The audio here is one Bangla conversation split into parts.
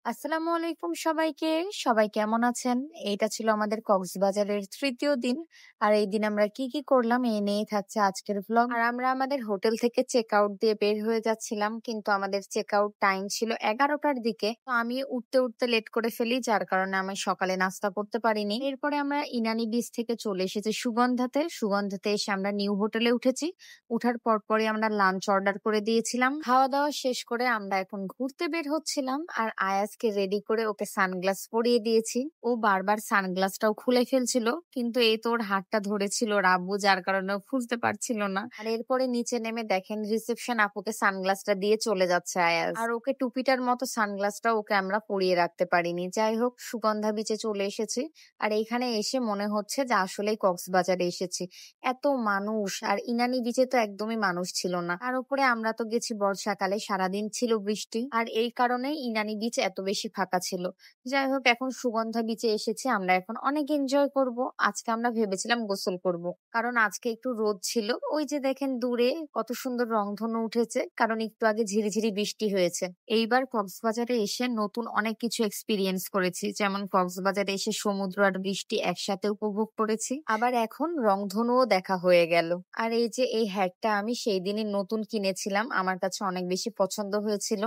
আসসালামু আলাইকুম সবাইকে। সবাই কেমন আছেন? এইটা ছিল আমাদের কক্সবাজারের ৩য় দিন। আর এই দিন আমরা কি করলাম এই নিয়েই থাকছে আজকের ভ্লগ। আর আমরা আমাদের হোটেল থেকে চেক আউট দিয়ে বের হয়ে যাচ্ছিলাম। কিন্তু আমাদের চেক আউট টাইম ছিল ১১টার দিকে। তো আমি উঠতে লেট করে ফেলি, যার কারণে আমি সকালে নাস্তা করতে পারিনি। এরপরে আমরা ইনানি বিচ থেকে চলে এসেছি সুগন্ধাতে। সুগন্ধাতে এসে আমরা নিউ হোটেলে উঠেছি। উঠার পরপরই আমরা লাঞ্চ অর্ডার করে দিয়েছিলাম। খাওয়া-দাওয়া শেষ করে আমরা এখন ঘুরতে বের হচ্ছিলাম। আর আয়াজকে রেডি করে ওকে সানগ্লাস পরিয়ে দিয়েছি। ও বারবার সানগ্লাসটাও খুলে ফেলছিল, কিন্তু এই তো ওর হাতটা ধরেছিল ওর আব্বু, যার কারণে ও খুলতে পারছিল না। আর এরপরে নিচে নেমে দেখেন রিসেপশন আপুকে সানগ্লাসটা দিয়ে চলে যাচ্ছে আয়াজ। আর ওকে টুপিটার মতো সানগ্লাসটা ওকে আমরা পরিয়ে রাখতে পারিনি। যাই হোক, সুগন্ধা বিচে চলে এসেছি। আর এইখানে এসে মনে হচ্ছে যে আসলেই কক্সবাজারে এসেছি। এত মানুষ, আর ইনানি বিচে তো একদমই মানুষ ছিল না। তার উপরে আমরা তো গেছি বর্ষাকালে, সারাদিন ছিল বৃষ্টি, আর এই কারণেই ইনানি বিচ এত বেশি ফাঁকা ছিল। যাই হোক, এখন সুগন্ধা বিচে এসেছি, আমরা এখন অনেক এনজয় করব। আজকে আমরা ভেবেছিলাম গোসল করব, কারণ আজকে একটু রোদ ছিল। ওই যে দেখেন দূরে কত সুন্দর রংধনু উঠেছে, কারণ একটু আগে ঝিরিঝিরি বৃষ্টি হয়েছে। এইবার কক্সবাজারে এসে নতুন অনেক কিছু এক্সপিরিয়েন্স করেছি, যেমন কক্সবাজারে এসে সমুদ্র আর বৃষ্টি একসাথে উপভোগ করেছি। আবার এখন রংধনুও দেখা হয়ে গেল। আর এই যে এই হ্যাটটা আমি সেই দিনই নতুন কিনেছিলাম, আমার কাছে অনেক বেশি পছন্দ হয়েছিল,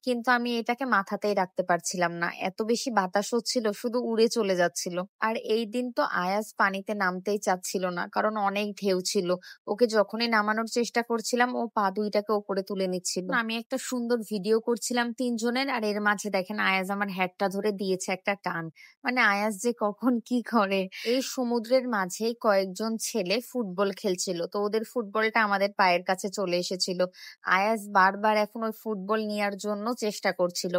কিন্তু আমি এটাকে মাথাতেই রাখতে পারছিলাম না, এত বেশি বাতাস হচ্ছিল, শুধু উড়ে চলে যাচ্ছিল। আর এই দিন তো আয়াজ পানিতে নামতেই চাচ্ছিল না, কারণ অনেক ঢেউ ছিল। ওকে যখনই নামানোর চেষ্টা করছিলাম, ও পা দুইটাকে ওপরে তুলে নিচ্ছিল। আমি একটা সুন্দর ভিডিও করছিলাম তিনজনের, আর এর মাঝে দেখেন আয়াজ আমার হ্যাটটা ধরে দিয়েছে একটা টান। মানে আয়াজ যে কখন কি করে। এই সমুদ্রের মাঝে কয়েকজন ছেলে ফুটবল খেলছিল, তো ওদের ফুটবলটা আমাদের পায়ের কাছে চলে এসেছিল। আয়াজ বারবার এখন ওই ফুটবল নেওয়ার জন্য চেষ্টা করছিল।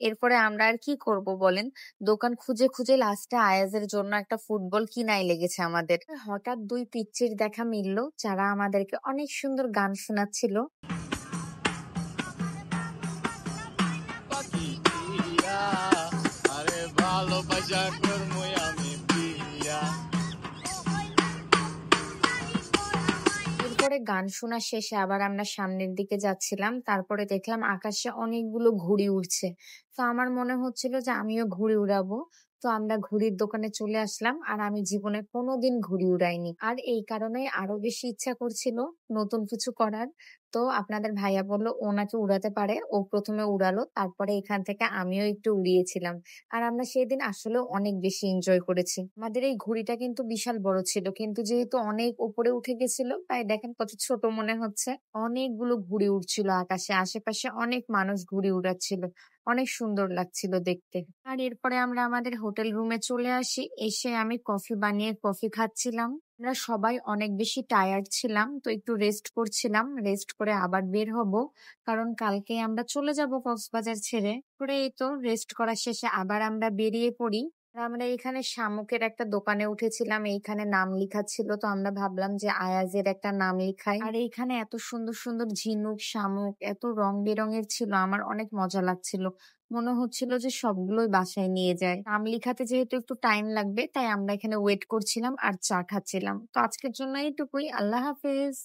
এরপরে আমরা আর কি করব বলেন, দোকান খুঁজে খুঁজে লাস্টে আয়াজের জন্য একটা ফুটবল কিনাই লেগেছে আমাদের। হঠাৎ দুই পিচ্চির দেখা মিললো, যারা আমাদেরকে অনেক সুন্দর গান শোনাচ্ছিল। পাখি দিয়া আরে ভালোবাসা করমু আমি প্রিয়া। এরপরে গান শোনা শেষে আবার আমরা সামনের দিকে যাচ্ছিলাম, তারপরে দেখলাম আকাশে অনেকগুলো ঘুড়ি উড়ছে। তো আমার মনে হচ্ছিল যে আমিও ঘুড়ি উড়াবো। তো আমরা ঘুড়ির দোকানে চলে আসলাম, আর আমি জীবনে কোনোদিন ঘুড়ি উড়াইনি, আর এই কারণে আরো বেশি ইচ্ছা করছিল নতুন কিছু করার। তো আপনাদের ভাইয়া বলল ও নাকি উড়াতে পারে, ও প্রথমে উড়ালো, তারপরে এখান থেকে আমিও একটু উড়িয়েছিলাম। আর আমরা সেদিন আসলে অনেক বেশি এনজয় করেছি। আমাদের এই ঘুড়িটা কিন্তু বিশাল বড় ছিল, কিন্তু যেহেতু অনেক উপরে উঠে গেছিল, তাই দেখেন কত ছোট মনে হচ্ছে। অনেকগুলো ঘুড়ি উড়ছিল আকাশে, আশেপাশে অনেক মানুষ ঘুড়ি উড়াচ্ছিল। অনেক সুন্দর লাগছিল দেখতে। আর এরপরে আমরা আমাদের হোটেল রুমে চলে আসি। এসে আমি কফি বানিয়ে কফি খাচ্ছিলাম। আমরা সবাই অনেক বেশি টায়ার্ড ছিলাম, তো একটু রেস্ট করছিলাম। রেস্ট করে আবার বের হব, কারণ কালকে আমরা চলে যাব কক্সবাজার ছেড়ে। করে এই তো রেস্ট করা শেষে আবার আমরা বেরিয়ে পড়ি। আর আমরা এখানে শামুকের একটা দোকানে উঠেছিলাম, এইখানে নাম লেখা ছিল, তো আমরা ভাবলাম যে আয়াজের একটা নাম লেখাই। আর এইখানে এত সুন্দর সুন্দর ঝিনুক, শামুক এত রং বেরঙের ছিল, আমার অনেক মজা লাগছিল। মনে হচ্ছিল যে সবগুলোই বাসায় নিয়ে যায়। নাম লিখাতে যেহেতু একটু টাইম লাগবে, তাই আমরা এখানে ওয়েট করছিলাম আর চা খাচ্ছিলাম। তো আজকের জন্য এইটুকুই। আল্লাহ হাফেজ।